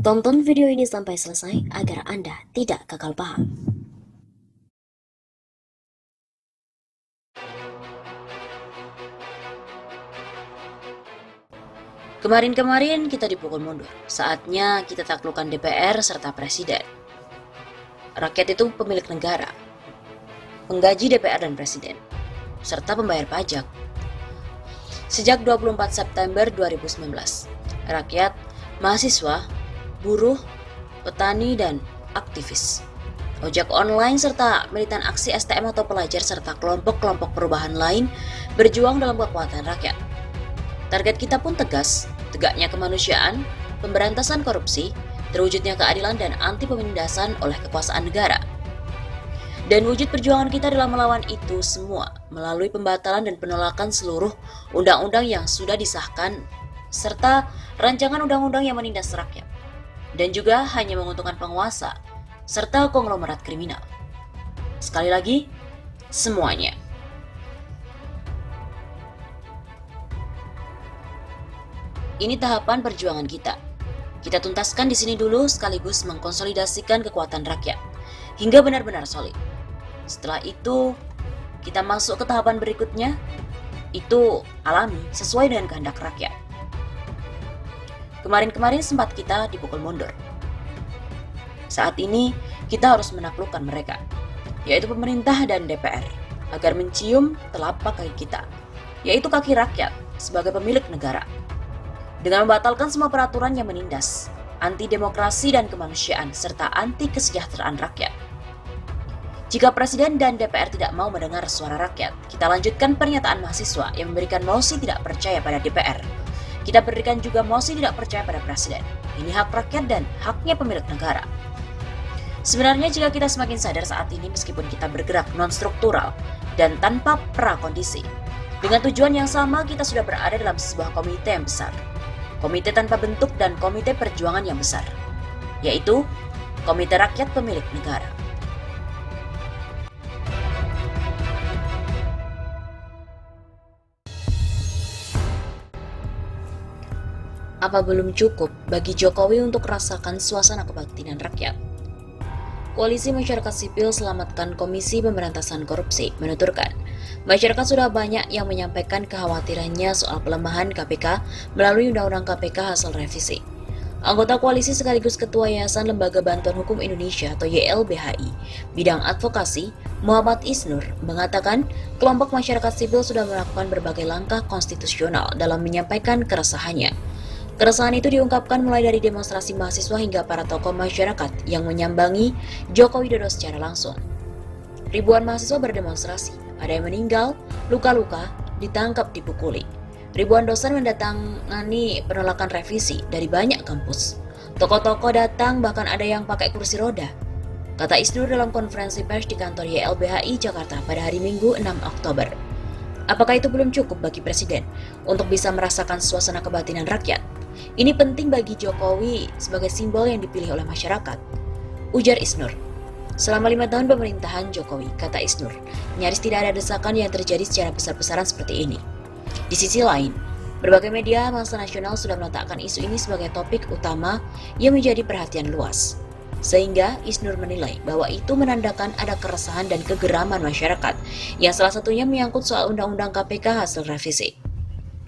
Tonton video ini sampai selesai agar Anda tidak gagal paham. Kemarin-kemarin kita dipukul mundur. Saatnya kita taklukkan DPR serta Presiden. Rakyat itu pemilik negara, penggaji DPR dan Presiden, serta pembayar pajak. Sejak 24 September 2019, rakyat, mahasiswa, buruh, petani, dan aktivis, ojek online, serta militan aksi STM atau pelajar, serta kelompok-kelompok perubahan lain berjuang dalam kekuatan rakyat. Target kita pun tegas, tegaknya kemanusiaan, pemberantasan korupsi, terwujudnya keadilan dan anti penindasan oleh kekuasaan negara. Dan wujud perjuangan kita dalam melawan itu semua melalui pembatalan dan penolakan seluruh undang-undang yang sudah disahkan serta rancangan undang-undang yang menindas rakyat dan juga hanya menguntungkan penguasa serta konglomerat kriminal. Sekali lagi, semuanya. Ini tahapan perjuangan kita. Kita tuntaskan di sini dulu sekaligus mengkonsolidasikan kekuatan rakyat hingga benar-benar solid. Setelah itu, kita masuk ke tahapan berikutnya, itu alami sesuai dengan kehendak rakyat. Kemarin-kemarin sempat kita dipukul mundur. Saat ini, kita harus menaklukkan mereka, yaitu pemerintah dan DPR, agar mencium telapak kaki kita, yaitu kaki rakyat sebagai pemilik negara. Dengan membatalkan semua peraturan yang menindas, anti demokrasi dan kemanusiaan, serta anti kesejahteraan rakyat. Jika Presiden dan DPR tidak mau mendengar suara rakyat, kita lanjutkan pernyataan mahasiswa yang memberikan mosi tidak percaya pada DPR. Kita berikan juga mosi tidak percaya pada Presiden. Ini hak rakyat dan haknya pemilik negara. Sebenarnya jika kita semakin sadar saat ini meskipun kita bergerak non-struktural dan tanpa prakondisi, dengan tujuan yang sama kita sudah berada dalam sebuah komite yang besar. Komite tanpa bentuk dan komite perjuangan yang besar, yaitu Komite Rakyat Pemilik Negara. Apa belum cukup bagi Jokowi untuk rasakan suasana kebatinan rakyat? Koalisi Masyarakat Sipil Selamatkan Komisi Pemberantasan Korupsi menuturkan, masyarakat sudah banyak yang menyampaikan kekhawatirannya soal pelemahan KPK melalui Undang-Undang KPK hasil revisi. Anggota koalisi sekaligus Ketua Yayasan Lembaga Bantuan Hukum Indonesia atau YLBHI, bidang advokasi, Muhammad Isnur, mengatakan kelompok masyarakat sipil sudah melakukan berbagai langkah konstitusional dalam menyampaikan keresahannya. Keresahan itu diungkapkan mulai dari demonstrasi mahasiswa hingga para tokoh masyarakat yang menyambangi Joko Widodo secara langsung. Ribuan mahasiswa berdemonstrasi, ada yang meninggal, luka-luka, ditangkap, dipukuli. Ribuan dosen mendatangani penolakan revisi dari banyak kampus. Tokoh-tokoh datang, bahkan ada yang pakai kursi roda. Kata Isnur dalam konferensi pers di kantor YLBHI Jakarta pada hari Minggu 6 Oktober. Apakah itu belum cukup bagi Presiden untuk bisa merasakan suasana kebatinan rakyat? Ini penting bagi Jokowi sebagai simbol yang dipilih oleh masyarakat. Ujar Isnur. Selama 5 tahun pemerintahan Jokowi, kata Isnur, nyaris tidak ada desakan yang terjadi secara besar-besaran seperti ini. Di sisi lain, berbagai media massa nasional sudah meletakkan isu ini sebagai topik utama yang menjadi perhatian luas. Sehingga Isnur menilai bahwa itu menandakan ada keresahan dan kegeraman masyarakat yang salah satunya menyangkut soal Undang-Undang KPK hasil revisi.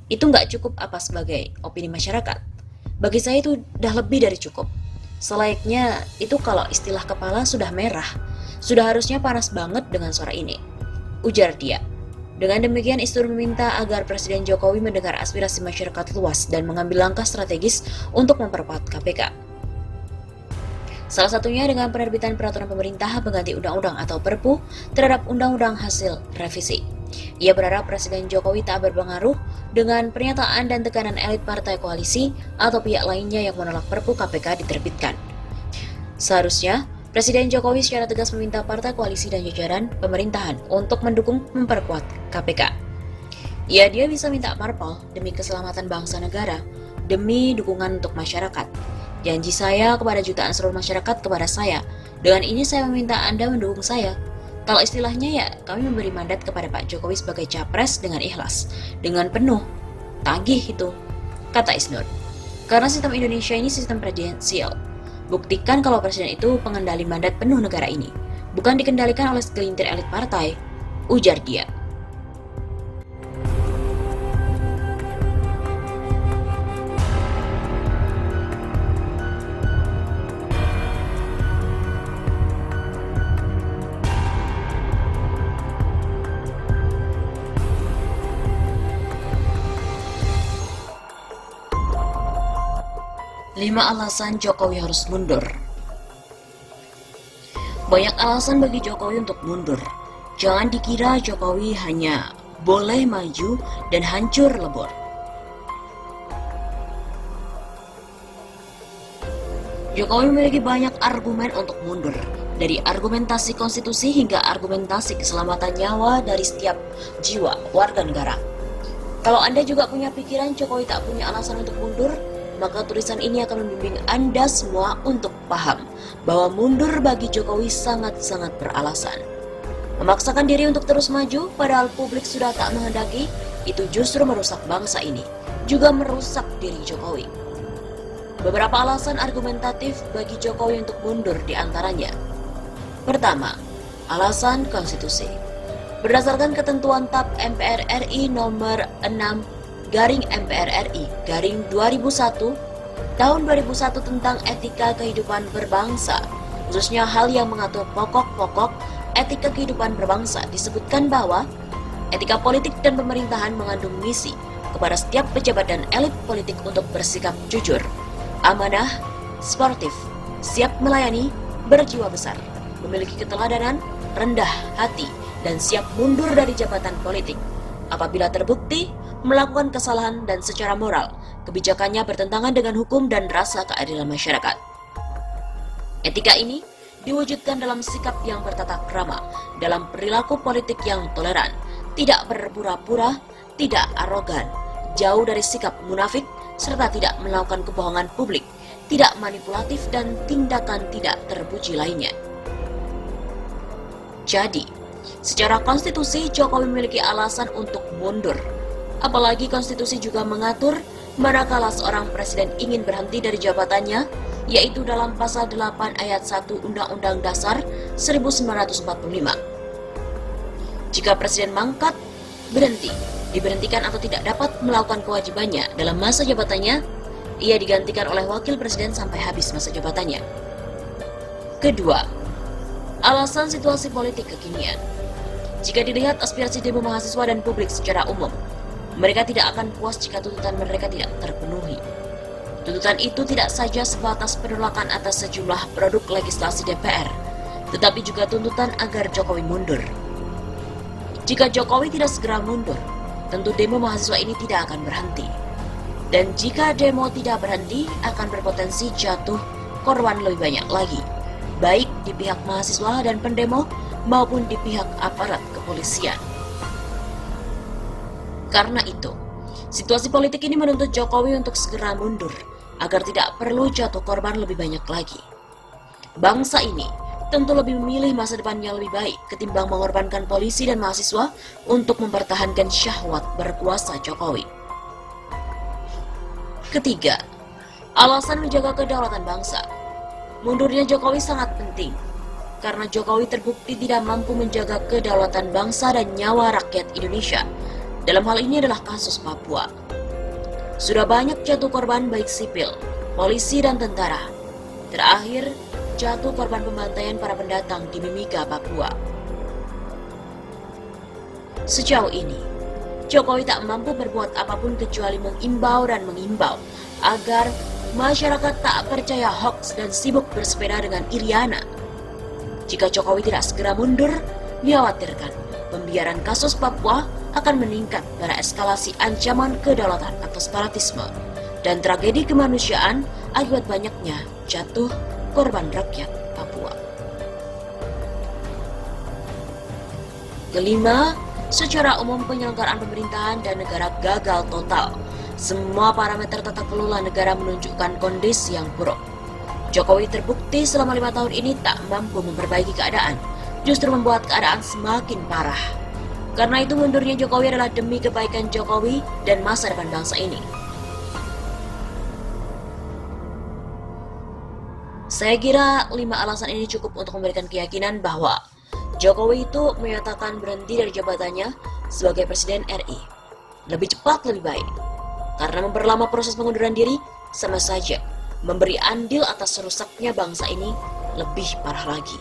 Itu nggak cukup apa sebagai opini masyarakat? Bagi saya itu udah lebih dari cukup. Selayaknya itu kalau istilah kepala sudah merah, sudah harusnya panas banget dengan suara ini. Ujar dia. Dengan demikian Isnur meminta agar Presiden Jokowi mendengar aspirasi masyarakat luas dan mengambil langkah strategis untuk memperkuat KPK. Salah satunya dengan penerbitan peraturan pemerintah pengganti undang-undang atau Perpu terhadap undang-undang hasil revisi. Ia berharap Presiden Jokowi tak berpengaruh dengan pernyataan dan tekanan elit partai koalisi atau pihak lainnya yang menolak Perpu KPK diterbitkan. Seharusnya, Presiden Jokowi secara tegas meminta partai koalisi dan jajaran pemerintahan untuk mendukung memperkuat KPK. Dia bisa minta parpol demi keselamatan bangsa negara, demi dukungan untuk masyarakat. Janji saya kepada jutaan seluruh masyarakat kepada saya, dengan ini saya meminta Anda mendukung saya. Kalau istilahnya ya, kami memberi mandat kepada Pak Jokowi sebagai capres dengan ikhlas, dengan penuh, tagih itu, kata Isnur. Karena sistem Indonesia ini sistem presidensial, Buktikan kalau presiden itu pengendali mandat penuh negara ini, bukan dikendalikan oleh segelintir elit partai, ujar dia. Lima alasan Jokowi harus mundur. Banyak alasan bagi Jokowi untuk mundur. Jangan dikira Jokowi hanya boleh maju dan hancur lebur. Jokowi memiliki banyak argumen untuk mundur, dari argumentasi konstitusi hingga argumentasi keselamatan nyawa dari setiap jiwa warga negara. Kalau Anda juga punya pikiran Jokowi tak punya alasan untuk mundur, maka tulisan ini akan membimbing Anda semua untuk paham bahwa mundur bagi Jokowi sangat-sangat beralasan. Memaksakan diri untuk terus maju padahal publik sudah tak menghendaki, itu justru merusak bangsa ini, juga merusak diri Jokowi. Beberapa alasan argumentatif bagi Jokowi untuk mundur diantaranya. Pertama, alasan konstitusi. Berdasarkan ketentuan TAP MPR RI nomor 6/MPR RI /2001 tahun 2001 tentang etika kehidupan berbangsa, khususnya hal yang mengatur pokok-pokok etika kehidupan berbangsa, disebutkan bahwa etika politik dan pemerintahan mengandung misi kepada setiap pejabat dan elit politik untuk bersikap jujur, amanah, sportif, siap melayani, berjiwa besar, memiliki keteladanan, rendah hati, dan siap mundur dari jabatan politik apabila terbukti melakukan kesalahan dan secara moral, kebijakannya bertentangan dengan hukum dan rasa keadilan masyarakat. Etika ini diwujudkan dalam sikap yang bertata krama, dalam perilaku politik yang toleran, tidak berpura-pura, tidak arogan, jauh dari sikap munafik, serta tidak melakukan kebohongan publik, tidak manipulatif dan tindakan tidak terpuji lainnya. Jadi, secara konstitusi Jokowi memiliki alasan untuk mundur. Apalagi konstitusi juga mengatur manakala seorang presiden ingin berhenti dari jabatannya, yaitu dalam pasal 8 ayat 1 Undang-Undang Dasar 1945. Jika presiden mangkat, berhenti, diberhentikan atau tidak dapat melakukan kewajibannya dalam masa jabatannya, ia digantikan oleh wakil presiden sampai habis masa jabatannya. Kedua, alasan situasi politik kekinian. Jika dilihat aspirasi demo mahasiswa dan publik secara umum, mereka tidak akan puas jika tuntutan mereka tidak terpenuhi. Tuntutan itu tidak saja sebatas penolakan atas sejumlah produk legislasi DPR, tetapi juga tuntutan agar Jokowi mundur. Jika Jokowi tidak segera mundur, tentu demo mahasiswa ini tidak akan berhenti. Dan jika demo tidak berhenti, akan berpotensi jatuh korban lebih banyak lagi, baik di pihak mahasiswa dan pendemo maupun di pihak aparat kepolisian. Karena itu, situasi politik ini menuntut Jokowi untuk segera mundur, agar tidak perlu jatuh korban lebih banyak lagi. Bangsa ini tentu lebih memilih masa depannya lebih baik ketimbang mengorbankan polisi dan mahasiswa untuk mempertahankan syahwat berkuasa Jokowi. Ketiga, alasan menjaga kedaulatan bangsa. Mundurnya Jokowi sangat penting, karena Jokowi terbukti tidak mampu menjaga kedaulatan bangsa dan nyawa rakyat Indonesia. Dalam hal ini adalah kasus Papua. Sudah banyak jatuh korban baik sipil, polisi, dan tentara. Terakhir, jatuh korban pembantaian para pendatang di Mimika, Papua. Sejauh ini, Jokowi tak mampu berbuat apapun kecuali mengimbau dan mengimbau agar masyarakat tak percaya hoaks dan sibuk bersepeda dengan Iriana. Jika Jokowi tidak segera mundur, dikhawatirkan pembiaran kasus Papua akan meningkat pada eskalasi ancaman kedaulatan atau separatisme dan tragedi kemanusiaan akibat banyaknya jatuh korban rakyat Papua. Kelima, secara umum penyelenggaraan pemerintahan dan negara gagal total. Semua parameter tata kelola negara menunjukkan kondisi yang buruk. Jokowi terbukti selama 5 tahun ini tak mampu memperbaiki keadaan, justru membuat keadaan semakin parah. Karena itu mundurnya Jokowi adalah demi kebaikan Jokowi dan masa depan bangsa ini. Saya kira 5 alasan ini cukup untuk memberikan keyakinan bahwa Jokowi itu menyatakan berhenti dari jabatannya sebagai Presiden RI. Lebih cepat lebih baik. Karena memperlama proses pengunduran diri sama saja memberi andil atas rusaknya bangsa ini lebih parah lagi.